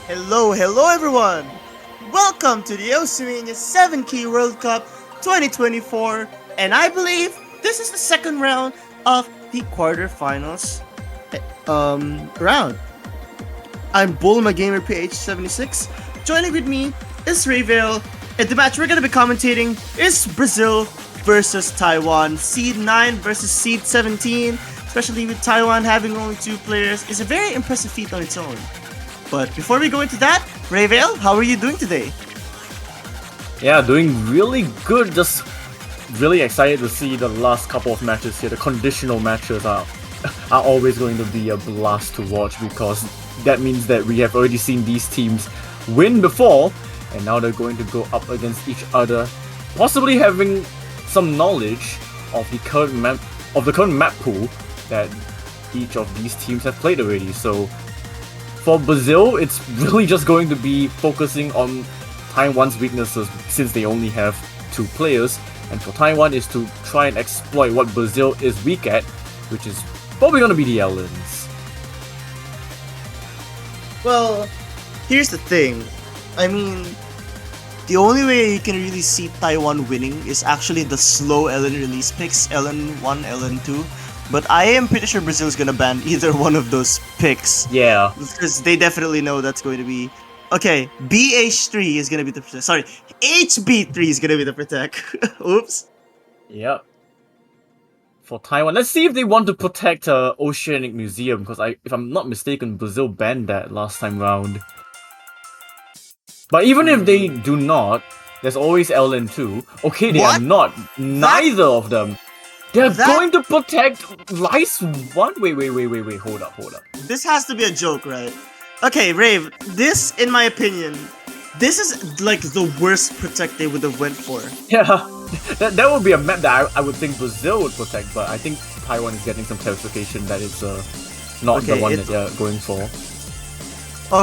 Hello everyone! Welcome to the Oceania 7 Key World Cup 2024, and I believe this is the second round of the quarterfinals round. I'm Bulma Gamer PH76. Joining with me is Rayvale, and the match we're gonna be commentating is Brazil versus Taiwan. Seed 9 versus Seed 17, especially with Taiwan having only 2 players, is a very impressive feat on its own. But before we go into that, Rayvale, how are you doing today? Yeah, doing really good. Just really excited to see the last couple of matches here. The conditional matches are always going to be a blast to watch because that means that we have already seen these teams win before, and now they're going to go up against each other, possibly having some knowledge of the current map pool that each of these teams have played already. So for Brazil, it's really just going to be focusing on Taiwan's weaknesses since they only have 2 players, and for Taiwan is to try and exploit what Brazil is weak at, which is probably going to be the Ellens. Well, here's the thing. I mean, the only way you can really see Taiwan winning is actually the slow Ellen release picks, Ellen 1, Ellen 2. But I am pretty sure Brazil's gonna ban either one of those picks. Yeah. Because they definitely know that's going to be... Okay, BH3 is gonna be the protect. Sorry, HB3 is gonna be the protect. Oops. Yep. For Taiwan, let's see if they want to protect Oceanic Museum, because if I'm not mistaken, Brazil banned that last time round. But even if they do not, there's always LN2. Okay, they are not. Neither of them. They're going to protect Rice 1? Wait, hold up. This has to be a joke, right? Okay, Rave, this, in my opinion, this is like the worst protect they would have went for. Yeah, that would be a map that I would think Brazil would protect, but I think Taiwan is getting some clarification that it's not the one that they're going for.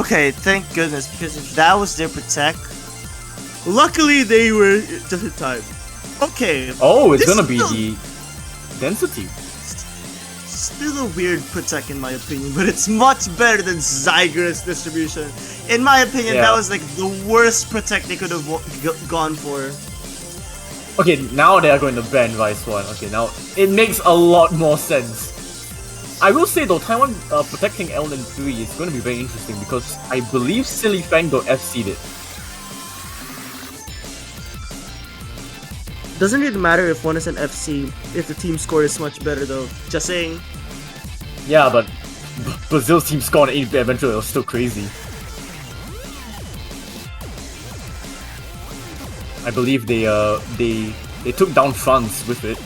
Okay, thank goodness, because if that was their protect, luckily they were just in time. Okay. Oh, it's gonna be the density. Still a weird protect in my opinion, but it's much better than Zyger's distribution. In my opinion, that was like the worst protect they could have gone for. Okay, now they are going to ban Vice 1. Okay, now it makes a lot more sense. I will say though, Taiwan protecting LN3 is going to be very interesting because I believe Silly Fang got FC'd it. Doesn't really matter if one is an FC if the team score is much better though. Just saying. Yeah, but Brazil's team score on 8-bit eventually was still crazy. I believe they took down France with it.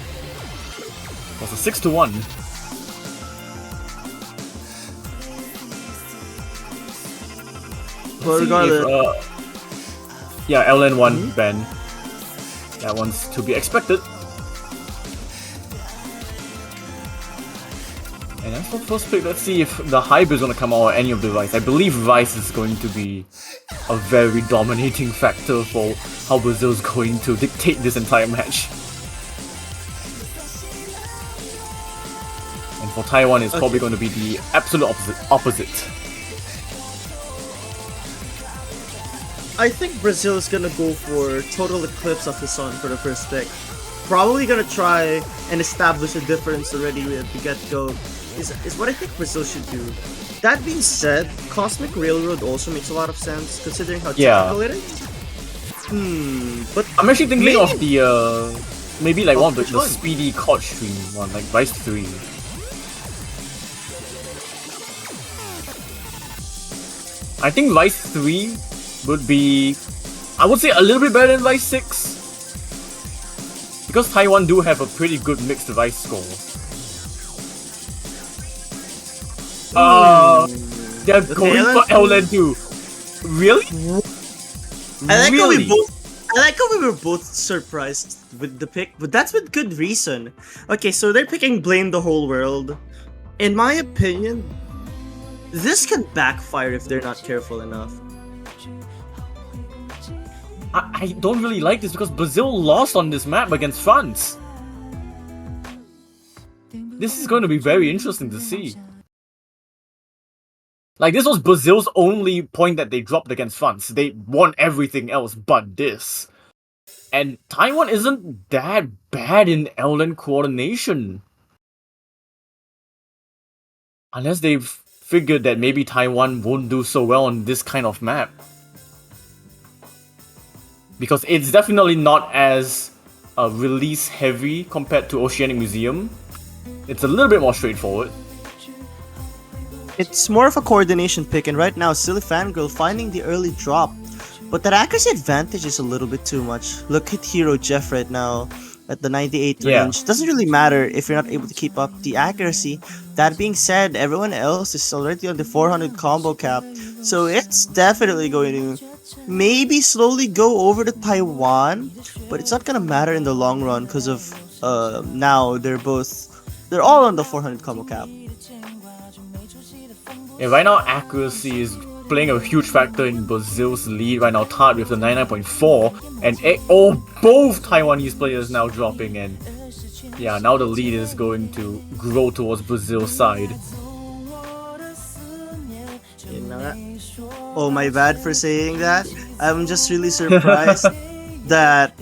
It was a 6-1. But regardless, yeah, LN1 ban. That one's to be expected. And as for first pick, let's see if the Hype is going to come out or any of the Rice. I believe Rice is going to be a very dominating factor for how Brazil is going to dictate this entire match. And for Taiwan, it's probably going to be the absolute opposite. I think Brazil is gonna go for Total Eclipse of the Sun for the first pick. Probably gonna try and establish a difference already at the get-go. Is what I think Brazil should do. That being said, Cosmic Railroad also makes a lot of sense considering how technical it is. But I'm actually thinking of the maybe like one of the speedy Cod Stream one, like Vice 3. I think Vice 3 would be, I would say, a little bit better than Vice 6. Because Taiwan do have a pretty good mixed Vice score. They're going for LN2. Really? I like how we were both surprised with the pick, but that's with good reason. Okay, so they're picking Blame the Whole World. In my opinion, this can backfire if they're not careful enough. I don't really like this because Brazil lost on this map against France. This is going to be very interesting to see. Like, this was Brazil's only point that they dropped against France. They won everything else but this. And Taiwan isn't that bad in L coordination. Unless they've figured that maybe Taiwan won't do so well on this kind of map. Because it's definitely not as release heavy compared to Oceanic Museum. It's a little bit more straightforward. It's more of a coordination pick, and right now, Silly Fangirl finding the early drop. But that accuracy advantage is a little bit too much. Look at Hero Jeff right now at the 98 Yeah. range. Doesn't really matter if you're not able to keep up the accuracy. That being said, everyone else is already on the 400 combo cap. So it's definitely going to maybe slowly go over to Taiwan. But it's not going to matter in the long run because of now they're all on the 400 combo cap. Yeah, right now accuracy is playing a huge factor in Brazil's lead right now. Tart with the 99.4 and both Taiwanese players now dropping, and yeah, now the lead is going to grow towards Brazil's side. Oh, my bad for saying that. I'm just really surprised that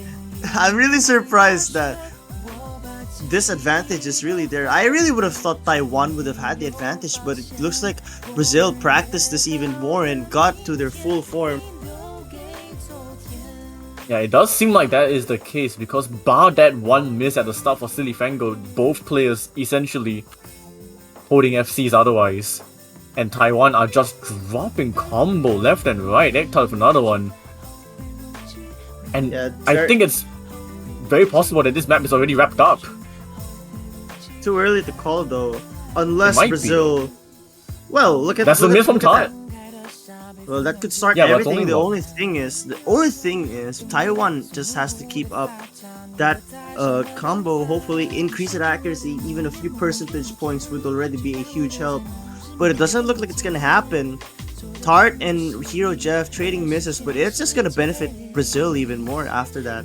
this advantage is really there. I really would have thought Taiwan would have had the advantage, but it looks like Brazil practiced this even more and got to their full form. Yeah, it does seem like that is the case because bar that one miss at the start for Silly Fango, both players essentially holding FCs otherwise. And Taiwan are just dropping combo left and right. Ektar with another one. And Yeah, I think it's very possible that this map is already wrapped up. too early to call though, unless might Brazil. Well, look at That's the miss from Tart. Well, that could start Yeah, but it's everything. only The one. only thing is Taiwan just has to keep up that combo. Hopefully, increase its accuracy. Even a few percentage points would already be a huge help. But it doesn't look like it's gonna happen. Tart and Hero Jeff trading misses, but it's just gonna benefit Brazil even more after that.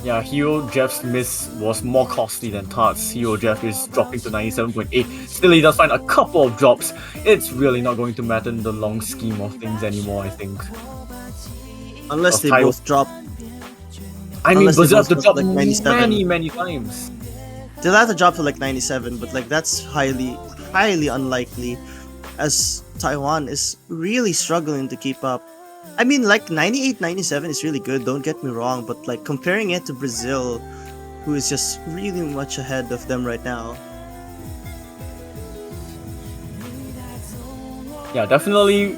Yeah, Hero Jeff's miss was more costly than Tart's. Hero Jeff is dropping to 97.8. Still, he does find a couple of drops. It's really not going to matter in the long scheme of things anymore, I think. Unless they both drop. I mean, Unless they Brazil have to both drop like 97. many times. They'll have to drop to like 97, but like that's highly unlikely, as Taiwan is really struggling to keep up. I mean, like 98, 97 is really good, don't get me wrong, but like comparing it to Brazil, who is just really much ahead of them right now. Yeah, definitely,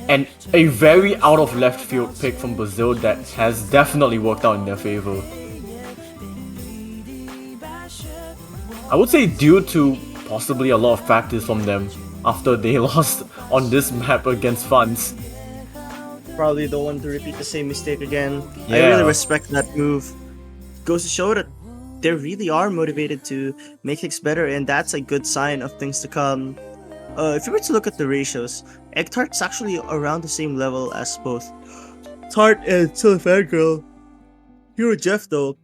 and a very out of left field pick from Brazil that has definitely worked out in their favor. I would say due to possibly a lot of practice from them after they lost on this map against France. Probably don't want to repeat the same mistake again. I Yeah. really respect that move. Goes to show that they really are motivated to make things better, and that's a good sign of things to come. If you were to look at the ratios, Egg Tart's actually around the same level as both Tart and Silly Fangirl. Hero Jeff, though,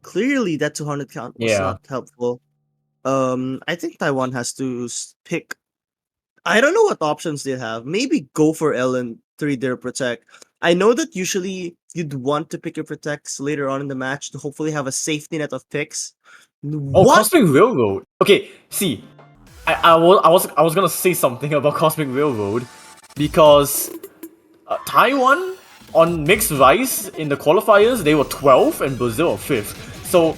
clearly that 200 count was Yeah. not helpful. I think Taiwan has to pick. I don't know what options they have. Maybe go for L and 3 their protect. I know that usually you'd want to pick your protects later on in the match to hopefully have a safety net of picks. Oh, What? Cosmic Railroad. Okay, see, I was gonna say something about Cosmic Railroad because Taiwan on mixed rice in the qualifiers they were 12th and Brazil were 5th. So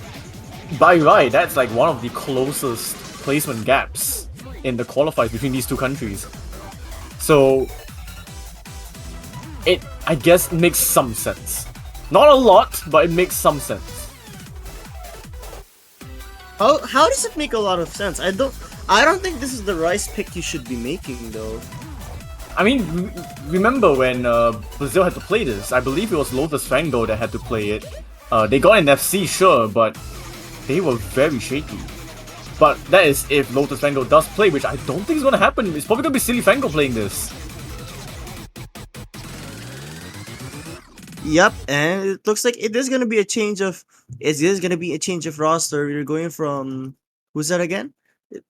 by right, that's like one of the closest placement gaps in the qualifiers between these two countries. So it, I guess, makes some sense. Not a lot, but it makes some sense. How does it make a lot of sense? I don't think this is the rice pick you should be making though. I mean, remember when Brazil had to play this? I believe it was Lotus Fango that had to play it. They got an FC, sure, but they were very shaky. But that is if Lotus Fango does play, which I don't think is going to happen. It's probably going to be Silly Fango playing this. Yep, and it looks like it is gonna be a change of roster. We're going from who's that again?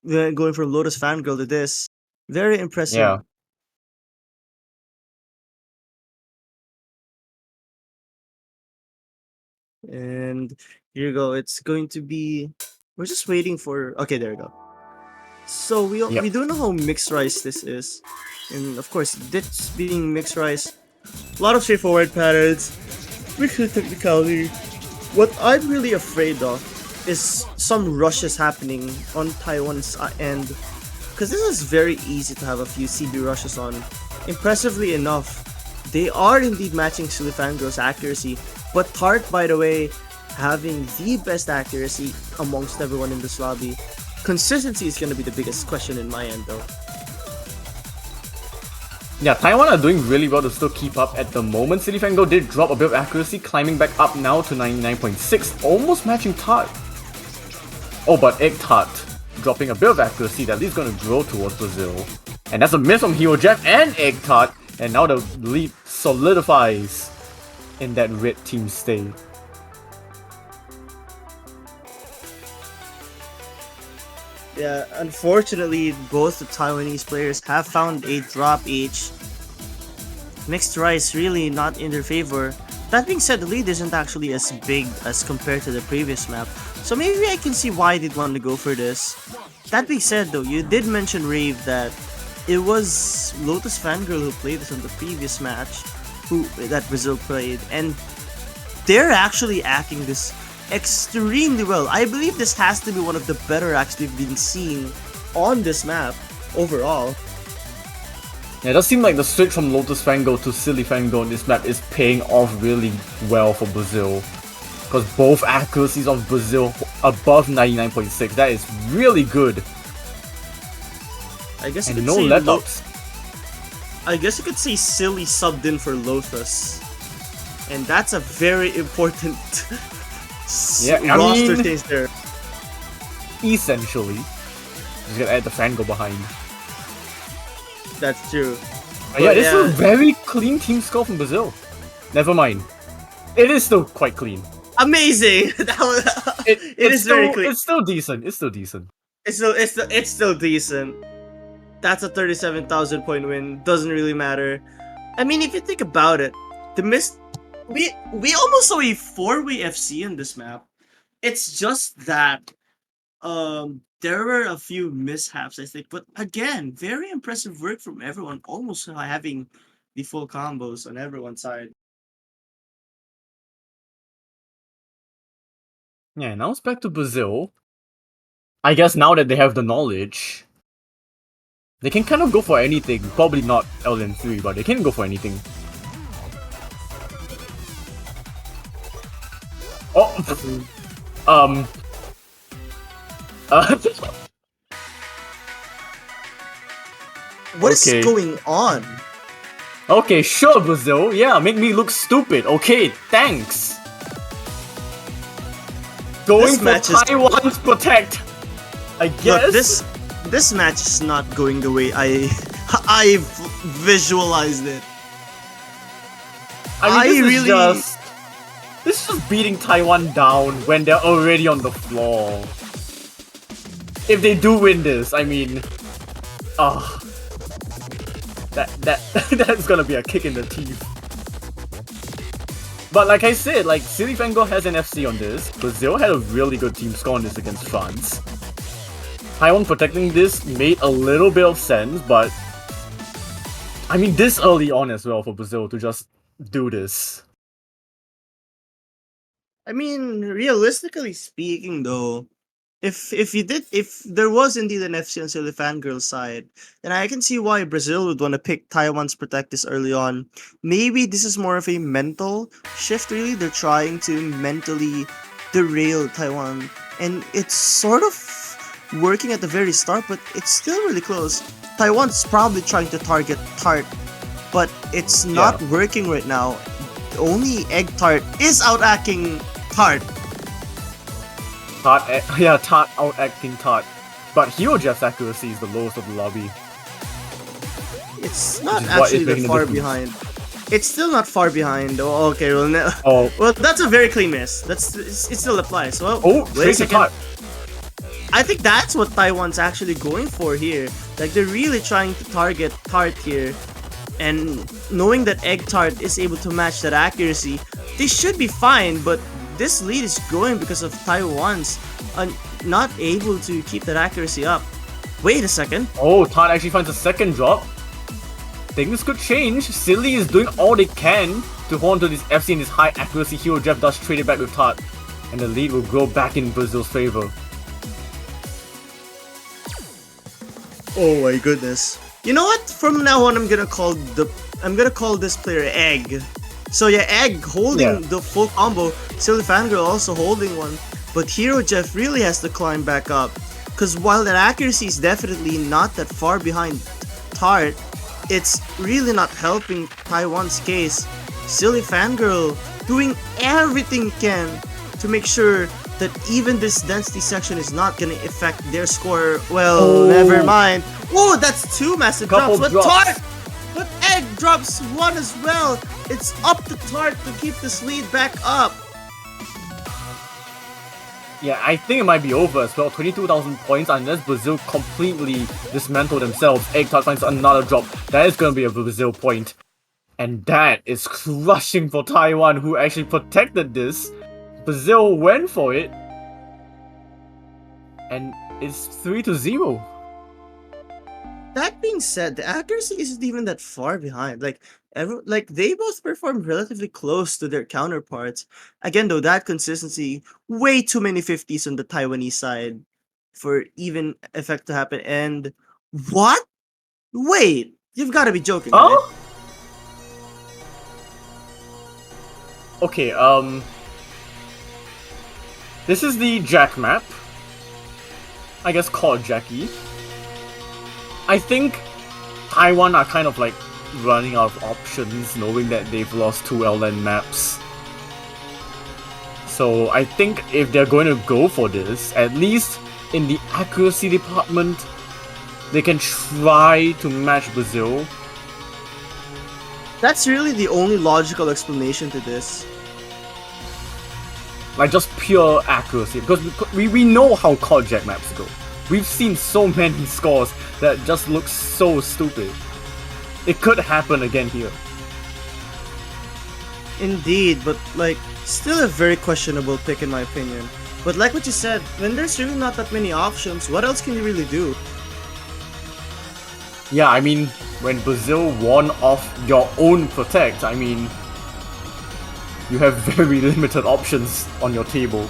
We're going from Lotus Fangirl to this. Very impressive. Yeah. And here you go. It's going to be. We're just waiting for. Okay, there we go. So Yep. we do know how mixed rice this is, and of course, this being mixed rice, a lot of straightforward patterns, mixed with technicality. What I'm really afraid of is some rushes happening on Taiwan's end, because this is very easy to have a few CB rushes on. Impressively enough, they are indeed matching Silly Fangirl's accuracy, but Tart, by the way, having the best accuracy amongst everyone in this lobby. Consistency is going to be the biggest question in my end, though. Yeah, Taiwan are doing really well to still keep up at the moment. Silly Fango did drop a bit of accuracy, climbing back up now to 99.6, almost matching Tart. Oh, but Egg Tart dropping a bit of accuracy that is going to grow towards Brazil. And that's a miss from Hero Jeff and Egg Tart, and now the lead solidifies in that red team stay. Yeah, unfortunately, both the Taiwanese players have found a drop each. Mixed rice really not in their favor. That being said, the lead isn't actually as big as compared to the previous map, so maybe I can see why they'd want to go for this. That being said though, you did mention Rave that it was Lotus Fangirl who played this on the previous match, that Brazil played, and they're actually acting this extremely well. I believe this has to be one of the better acts we've been seeing on this map overall. Yeah, it does seem like the switch from Lotus Fango to Silly Fango on this map is paying off really well for Brazil. Because both accuracies of Brazil above 99.6, that is really good. I guess you And could no say let-ups. I guess you could say Silly subbed in for Lotus. And that's a very important Yeah, I roster mean, change there. essentially. Just gonna add the Fango behind. That's true. But yeah, this is a very clean team score from Brazil. Never mind. It is still quite clean. Amazing! That was, it is still, very clean. It's still decent. It's still decent. It's still decent. That's a 37,000 point win. Doesn't really matter. I mean, if you think about it, we almost saw a 4-way FC in this map. It's just that there were a few mishaps, I think, but again, very impressive work from everyone, almost having the full combos on everyone's side. Yeah, now it's back to Brazil. I guess now that they have the knowledge, they can kind of go for anything. Probably not LN3, but they can go for anything. Oh! What is Okay. going on? Okay, sure, Brazil. Yeah, make me look stupid. Okay, thanks. Going This for match is- Taiwan's protect. I guess. Look, this match is not going the way I visualized it. I mean, this is just beating Taiwan down when they're already on the floor. If they do win this, I mean, that's gonna be a kick in the teeth. But like I said, like Silly Fango has an FC on this. Brazil had a really good team score on this against France. Taiwan protecting this made a little bit of sense, but I mean this early on as well for Brazil to just do this. I mean, realistically speaking, though, if there was indeed an FC on the fangirl side, then I can see why Brazil would want to pick Taiwan's protect this early on. Maybe this is more of a mental shift. Really, they're trying to mentally derail Taiwan, and it's sort of working at the very start, but it's still really close. Taiwan's probably trying to target Tart, but it's not working right now. Only Egg Tart is out-acting Tart. Tart out-acting Tart. But Hero Jeff's accuracy is the lowest of the lobby. It's not actually that far behind. It's still not far behind. Oh, okay, well, well, that's a very clean miss. It still applies. Well, wait a second. I think that's what Taiwan's actually going for here. Like, they're really trying to target Tart here. And knowing that Egg Tart is able to match that accuracy, they should be fine, but this lead is growing because of Taiwan's not able to keep that accuracy up. Wait a second. Oh, Todd actually finds a second drop. Things could change. Silly is doing all they can to hold on to this FC and this high accuracy. Hero Jeff does trade it back with Todd, and the lead will grow back in Brazil's favor. Oh my goodness. You know what? From now on, I'm gonna call this player Egg. So yeah, Egg holding the full combo. Silly Fangirl also holding one. But Hero Jeff really has to climb back up. Because while that accuracy is definitely not that far behind Tart, it's really not helping Taiwan's case. Silly Fangirl doing everything he can to make sure that even this density section is not gonna affect their score. Well, never mind. Oh, that's two massive drops. But Tart! But Egg drops one as well. It's up to Tart to keep this lead back up. Yeah, I think it might be over as well. 22,000 points unless Brazil completely dismantle themselves. Egg Tart finds another drop. That is going to be a Brazil point. And that is crushing for Taiwan, who actually protected this. Brazil went for it. And it's 3-0. That being said, the accuracy isn't even that far behind. Like they both performed relatively close to their counterparts. Again, though, that consistency, way too many 50s on the Taiwanese side for even effect to happen. And what? Wait, you've got to be joking, right? Okay, this is the Jack map. I guess called Jackie. I think Taiwan are kind of like running out of options, knowing that they've lost 2 LN maps. So I think if they're going to go for this, at least in the accuracy department, they can try to match Brazil. That's really the only logical explanation to this. Like just pure accuracy, because we know how COD Jack maps go. We've seen so many scores that just look so stupid. It could happen again here. Indeed, but like, still a very questionable pick in my opinion. But like what you said, when there's really not that many options, what else can you really do? Yeah, I mean, when Brazil won off your own Protect, I mean, you have very limited options on your table.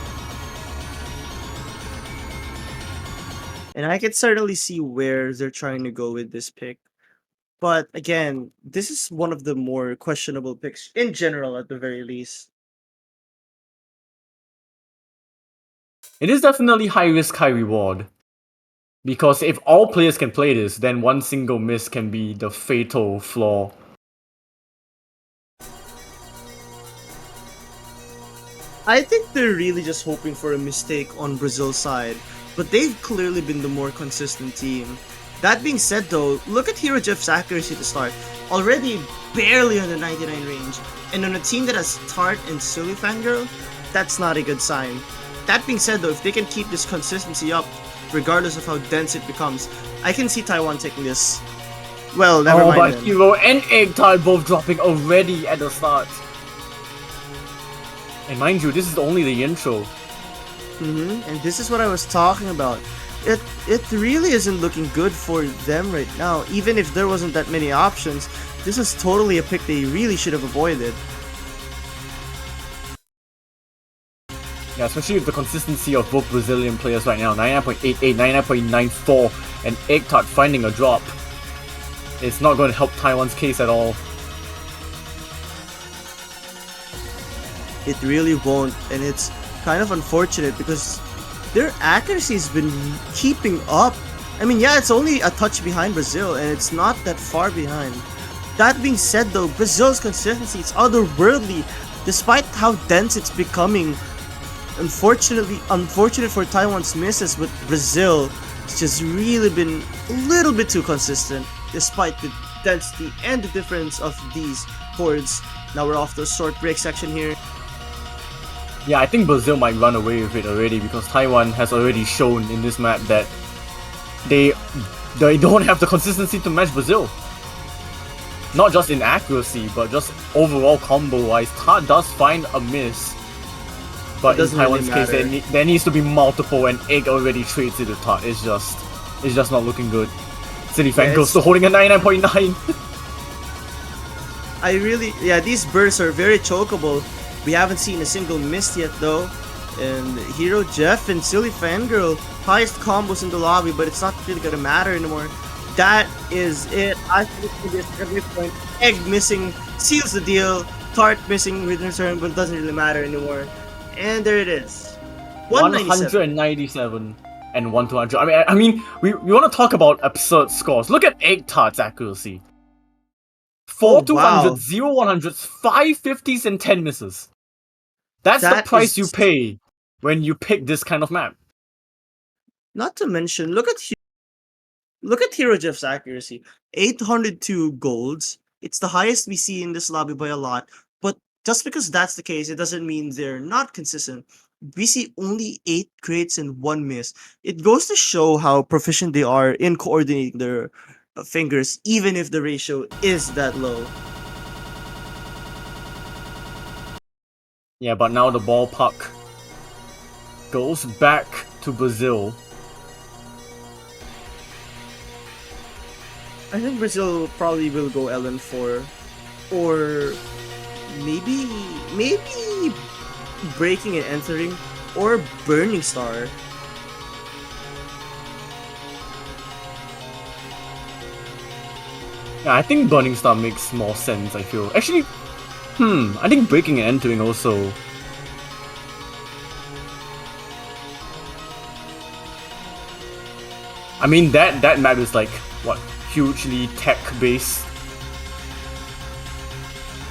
And I can certainly see where they're trying to go with this pick. But again, this is one of the more questionable picks in general, at the very least. It is definitely high risk, high reward. Because if all players can play this, then one single miss can be the fatal flaw. I think they're really just hoping for a mistake on Brazil's side, but they've clearly been the more consistent team. That being said though, look at Hero Jeff's accuracy to start, already barely on the 99 range, and on a team that has Tart and Silly Fangirl, that's not a good sign. That being said though, if they can keep this consistency up, regardless of how dense it becomes, I can see Taiwan taking this. Well, never mind but then. Hero and Egg Tart both dropping already at the start. And mind you, this is only the intro. And this is what I was talking about. It really isn't looking good for them right now. Even if there wasn't that many options, this is totally a pick they really should have avoided. Yeah, especially with the consistency of both Brazilian players right now. 99.88, 99.94, and Egg Tart finding a drop. It's not going to help Taiwan's case at all. It really won't, and it's kind of unfortunate because their accuracy has been keeping up. I mean, yeah, it's only a touch behind Brazil, and it's not that far behind. That being said though, Brazil's consistency is otherworldly, despite how dense it's becoming. Unfortunate for Taiwan's misses, but Brazil has just really been a little bit too consistent, despite the density and the difference of these boards. Now we're off the short break section here. Yeah, I think Brazil might run away with it already because Taiwan has already shown in this map that they don't have the consistency to match Brazil. Not just in accuracy, but just overall combo-wise. Tart does find a miss. It But in doesn't really Taiwan's case, matter. there needs to be multiple, and Egg already trades it to Tart. It's just not looking good. City Fan goes to holding a 99.9. Yeah, these bursts are very chokeable. We haven't seen a single miss yet though. And Hero Jeff and Silly Fangirl, highest combos in the lobby, but it's not really gonna matter anymore. That is it. I think this every point. Egg missing seals the deal. Tart missing with return, but it doesn't really matter anymore. And there it is. 197. 197 and 1,200. I mean, we want to talk about absurd scores. Look at Egg Tart's accuracy. 4 Oh 200s, wow. 0 100s, 5 50s, and 10 misses. That's the That price you is pay when you pick this kind of map. not to mention, look at Hero Jeff's accuracy. 802 golds. It's the highest we see in this lobby by a lot. But just because that's the case, it doesn't mean they're not consistent. We see only 8 crits and 1 miss. It goes to show how proficient they are in coordinating their fingers, even if the ratio is that low. Yeah, but now the ballpark goes back to Brazil. I think Brazil probably will go LN4, or maybe breaking and entering, or Burning Star. Yeah, I think Burning Star makes more sense, I feel. Actually, I think breaking and entering also. I mean, that map is like, what, hugely tech-based.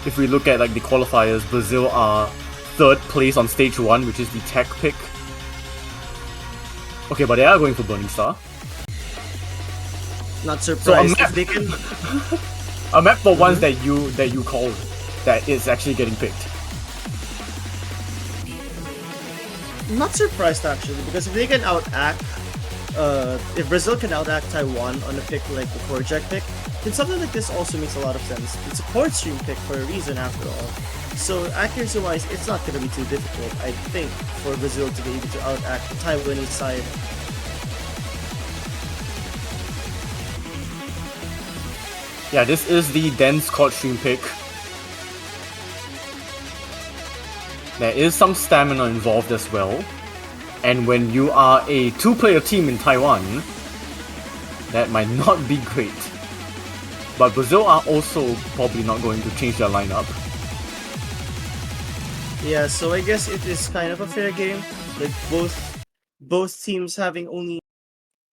If we look at like the qualifiers, Brazil are 3rd place on stage 1, which is the tech pick. Okay, but they are going for Burning Star. Not surprised So if they can. a map for ones that you called that is actually getting picked. Not surprised actually, because if they can outact, if Brazil can outact Taiwan on a pick like the core jack pick, then something like this also makes a lot of sense. It's a core stream pick for a reason after all. So accuracy wise, it's not going to be too difficult, I think, for Brazil to be able to outact the Taiwanese side. Yeah, this is the dense court stream pick. There is some stamina involved as well. And when you are a 2-player team in Taiwan, that might not be great. But Brazil are also probably not going to change their lineup. Yeah, so I guess it is kind of a fair game. Like both teams having only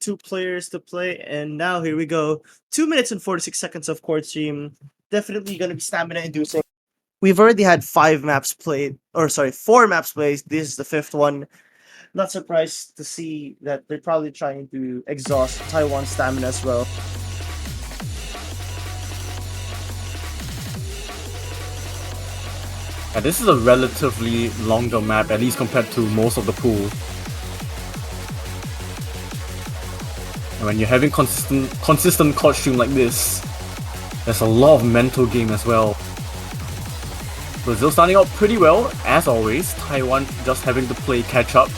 2 players to play, and now here we go. 2 minutes and 46 seconds of court stream. Definitely gonna be stamina inducing. We've already had 5 maps played, or sorry, 4 maps played. This is the 5th one. Not surprised to see that they're probably trying to exhaust Taiwan's stamina as well. Yeah, this is a relatively longer map, at least compared to most of the pool. And when you're having consistent court stream like this, there's a lot of mental game as well. Brazil starting out pretty well, as always. Taiwan just having to play catch up.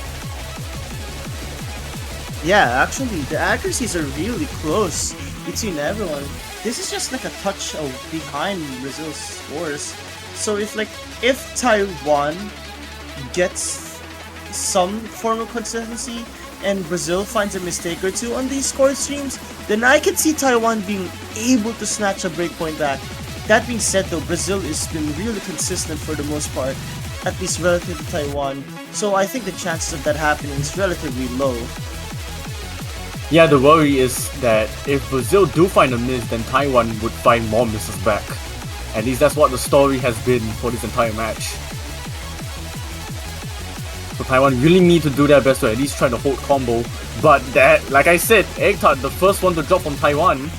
Yeah, actually, the accuracies are really close between everyone. This is just like a touch behind Brazil's scores. So if Taiwan gets some form of consistency and Brazil finds a mistake or two on these score streams, then I can see Taiwan being able to snatch a breakpoint back. That being said though, Brazil has been really consistent for the most part, at least relative to Taiwan, so I think the chances of that happening is relatively low. Yeah, the worry is that if Brazil do find a miss, then Taiwan would find more misses back. At least that's what the story has been for this entire match. So Taiwan really need to do their best to at least try to hold combo. But that, like I said, Eggtart, the first one to drop from Taiwan.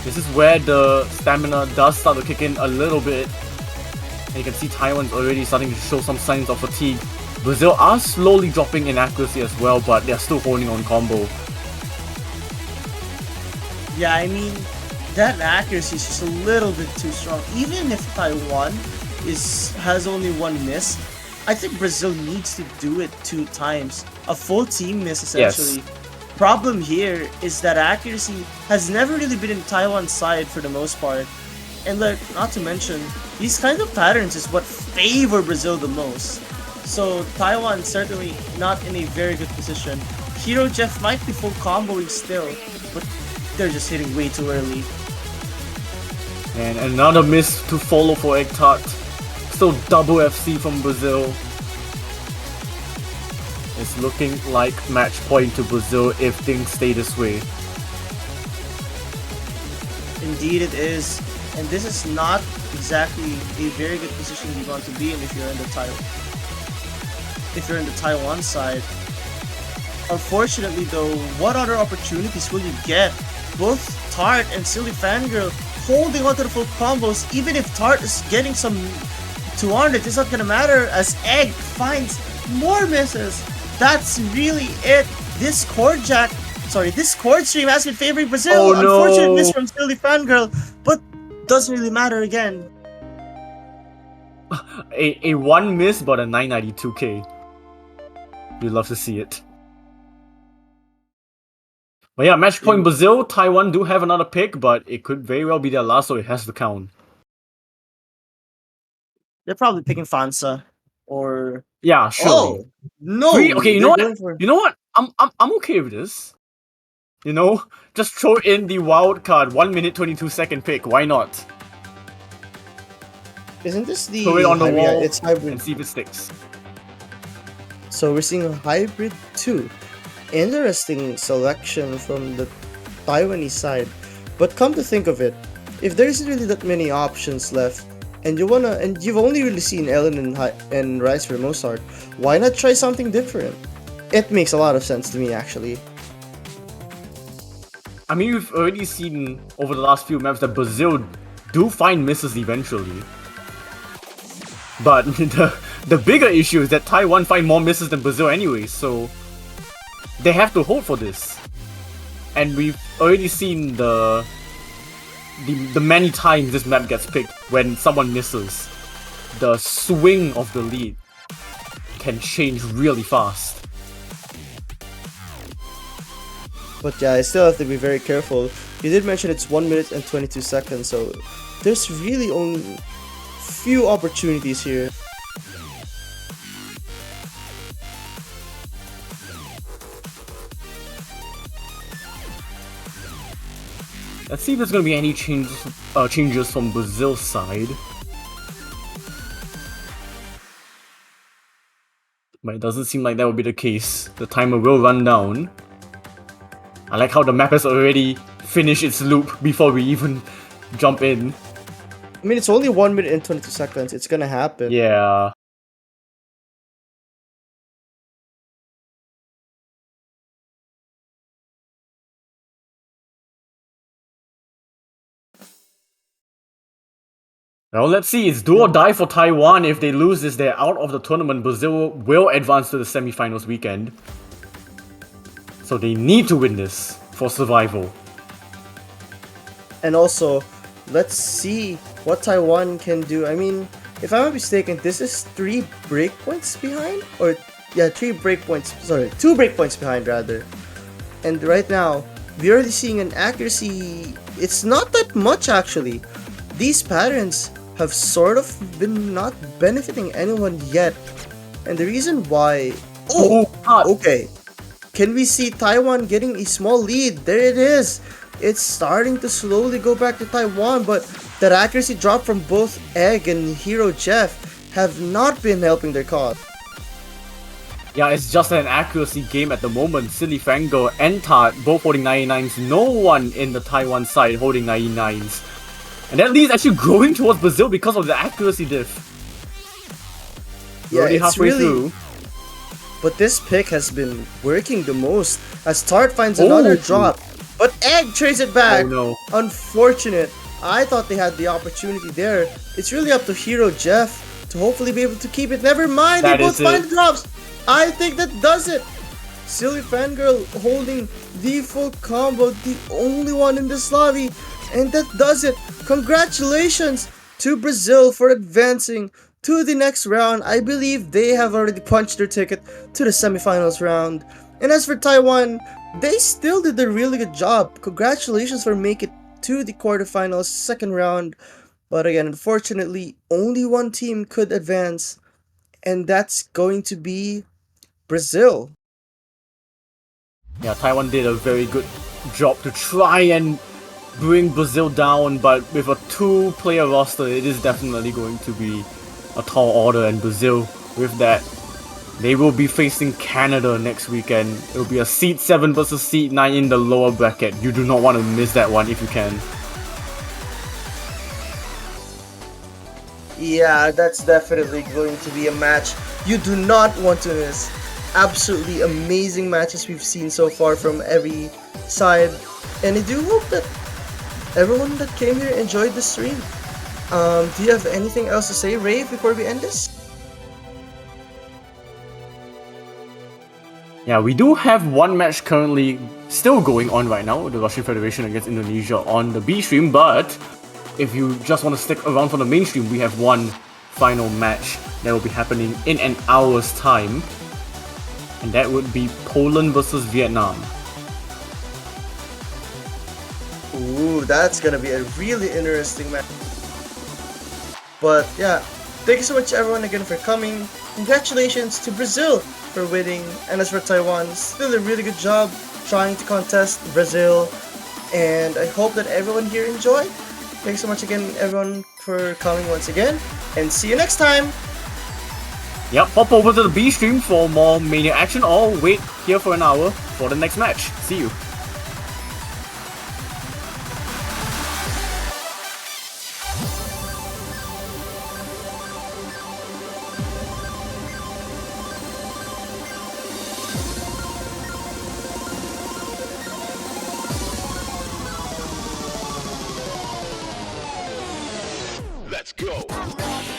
This is where the stamina does start to kick in a little bit. And you can see Taiwan's already starting to show some signs of fatigue. Brazil are slowly dropping in accuracy as well, but they're still holding on combo. Yeah, I mean, that accuracy is just a little bit too strong. Even if Taiwan has only 1 miss, I think Brazil needs to do it 2 times. A full team miss, Yes. essentially. Problem here is that accuracy has never really been in Taiwan's side for the most part. And like, not to mention, these kind of patterns is what favor Brazil the most. So Taiwan certainly not in a very good position. Hero Jeff might be full comboing still, but they're just hitting way too early. And another miss to follow for Egg Tart. Still double FC from Brazil. It's looking like match point to Brazil if things stay this way. Indeed it is. And this is not exactly a very good position you want to be in if you're in the Taiwan side. Unfortunately though, what other opportunities will you get? Both Tart and Silly Fangirl holding onto the full combos. Even if Tart is getting some 200, it's not gonna matter as Egg finds more misses. That's really it. This chord stream has been favoring Brazil. Oh, no. Unfortunate miss from Silly Fangirl, but doesn't really matter again. A 1 miss but a 992k. You love to see it. But yeah, match point Brazil. Taiwan do have another pick, but it could very well be their last, so it has to count. They're probably picking Fansa or Yeah, surely. oh no. Okay, you know what? You know what? I'm okay with this. You know, just throw in the wild card 1 minute 22-second pick. Why not? Isn't this the Throw it on the wall yeah, it's hybrid and see if it sticks. So we're seeing a hybrid 2. Interesting selection from the Taiwanese side. But come to think of it, if there isn't really that many options left, and you've only really seen Ellen and Rice for the most part, why not try something different? It makes a lot of sense to me actually. I mean, we've already seen over the last few maps that Brazil do find misses eventually. But the bigger issue is that Taiwan find more misses than Brazil anyway, so they have to hope for this. And we've already seen the many times this map gets picked when someone misses. The swing of the lead can change really fast. But yeah, I still have to be very careful. You did mention it's 1 minute and 22 seconds, so there's really only few opportunities here. Let's see if there's gonna be any changes from Brazil's side. But it doesn't seem like that will be the case. The timer will run down. I like how the map has already finished its loop before we even jump in. I mean, it's only 1 minute and 22 seconds. It's gonna happen. Yeah. Now let's see, it's do or die for Taiwan. If they lose this, they're out of the tournament. Brazil will advance to the semi-finals weekend. So they need to win this for survival. And also, let's see what Taiwan can do. I mean, if I'm not mistaken, this is 3 breakpoints behind? Or, yeah, 2 breakpoints behind rather. And right now, we're already seeing an accuracy. It's not that much actually. These patterns have sort of been not benefiting anyone yet. And the reason why... okay. Can we see Taiwan getting a small lead? There it is. It's starting to slowly go back to Taiwan, but that accuracy drop from both Egg and Hero Jeff have not been helping their cause. Yeah, it's just an accuracy game at the moment. Silly Fango and Tart both holding 99s. No one in the Taiwan side holding 99s. And that lead is actually growing towards Brazil because of the accuracy diff. We're already halfway through. But this pick has been working the most as Tart finds another drop. But Egg trades it back. Oh no. Unfortunate. I thought they had the opportunity there. It's really up to Hero Jeff to hobly be able to keep it. Never mind, they both find the drops. I think that does it. Silly Fangirl holding the full combo, the only one in this lobby. And that does it. Congratulations to Brazil for advancing to the next round. I believe they have already punched their ticket to the semifinals round. And as for Taiwan, they still did a really good job. Congratulations for making it to the quarterfinals second round. But again, unfortunately, only one team could advance, and that's going to be Brazil. Yeah, Taiwan did a very good job to try and bring Brazil down, but with a two-player roster, it is definitely going to be a tall order. And Brazil, with that, they will be facing Canada next weekend. It will be a seed 7 versus seed 9 in the lower bracket. You do not want to miss that one if you can. Yeah, that's definitely going to be a match you do not want to miss. Absolutely amazing matches we've seen so far from every side, and I do hope that everyone that came here enjoyed the stream. Do you have anything else to say, Rave, before we end this? Yeah, we do have one match currently still going on right now, the Russian Federation against Indonesia on the B stream, but if you just want to stick around for the main stream, we have one final match that will be happening in an hour's time, and that would be Poland versus Vietnam. Ooh, that's gonna be a really interesting match. But yeah, thank you so much everyone again for coming. Congratulations to Brazil for winning, and as for Taiwan, still a really good job trying to contest Brazil, and I hope that everyone here enjoyed. Thanks so much again everyone for coming once again, and see you next time! Yep, hop over to the B stream for more Mania action, or wait here for an hour for the next match. See you. Let's go.